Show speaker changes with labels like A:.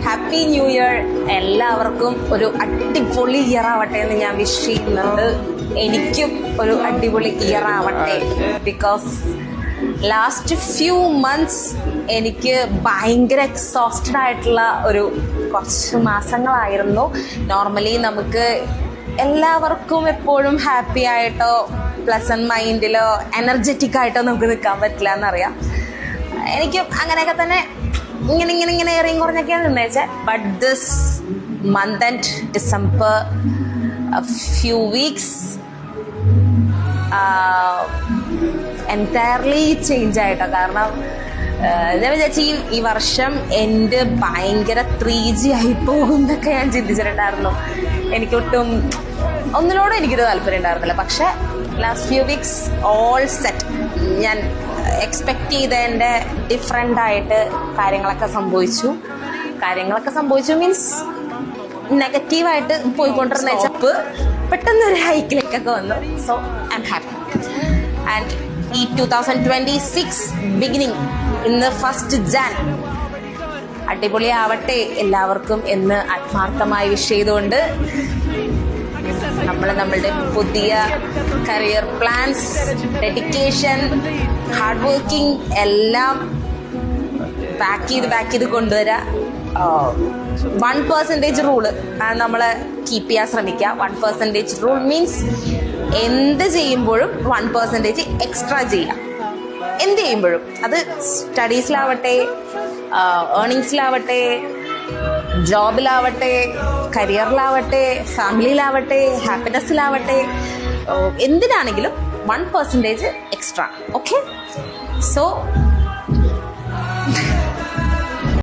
A: Happy new year. എല്ലാവർക്കും ഒരു അടിപൊളി ഇയർ ആവട്ടെ എന്ന് ഞാൻ വിഷ് ചെയ്യുന്നുണ്ട്. എനിക്കും ഒരു അടിപൊളി ഇയർ ആവട്ടെ. ബിക്കോസ് ലാസ്റ്റ് ഫ്യൂ മന്ത്സ് എനിക്ക് ഭയങ്കര എക്സോസ്റ്റഡ് ആയിട്ടുള്ള ഒരു കുറച്ച് മാസങ്ങളായിരുന്നു. നോർമലി നമുക്ക് എല്ലാവർക്കും എപ്പോഴും ഹാപ്പി ആയിട്ടോ പ്ലസന്റ് മൈൻഡിലോ എനർജറ്റിക് ആയിട്ടോ നമുക്ക് നിൽക്കാൻ പറ്റില്ല എന്നറിയാം. എനിക്കും അങ്ങനെയൊക്കെ തന്നെ ഇങ്ങനെ ഏറിയും കുറഞ്ഞൊക്കെയാണ് നിന്നേച്ചേ. But this month and December few weeks entirely change ആയിട്ടോ. കാരണം ഞാൻ വിചാരിച്ചു ഈ വർഷം എൻ്റെ ഭയങ്കര 3G ആയി പോകും എന്നൊക്കെ ഞാൻ ചിന്തിച്ചിട്ടുണ്ടായിരുന്നു. എനിക്കൊട്ടും ഒന്നിനോടും എനിക്കൊരു താല്പര്യം ഉണ്ടായിരുന്നില്ല. പക്ഷെ last few weeks all set. ഞാൻ എക്സ്പെക്ട് ചെയ്തതിൻ്റെ ഡിഫറെൻ്റ് ആയിട്ട് കാര്യങ്ങളൊക്കെ സംഭവിച്ചു മീൻസ് നെഗറ്റീവായിട്ട് പോയിക്കൊണ്ടിരുന്ന ചെപ്പ് പെട്ടെന്നൊരു ഹൈക്കിലേക്കൊക്കെ വന്നു. So I am happy. And ഈ 2026 ബിഗിനിങ് ഇന്ന് 1st Jan അടിപൊളിയാവട്ടെ എല്ലാവർക്കും എന്ന് ആത്മാർത്ഥമായി വിഷ് ചെയ്തുകൊണ്ട് നമ്മളുടെ പുതിയ career plans, dedication, hard working എല്ലാം പാക്ക് ചെയ്ത് കൊണ്ടുവരാ. 1% റൂള് നമ്മള് കീപ്പ് ചെയ്യാൻ ശ്രമിക്കുക. 1% റൂൾ മീൻസ് എന്ത് ചെയ്യുമ്പോഴും 1% എക്സ്ട്രാ ചെയ്യാം. എന്ത് ചെയ്യുമ്പോഴും അത് സ്റ്റഡീസിലാവട്ടെ, ഏർണിങ്സിലാവട്ടെ, ജോബിലാവട്ടെ, കരിയറിലാവട്ടെ, ഫാമിലിയിലാവട്ടെ, ഹാപ്പിനെസ്സിലാവട്ടെ, എന്തിനാണെങ്കിലും 1% എക്സ്ട്രാ. Okay, so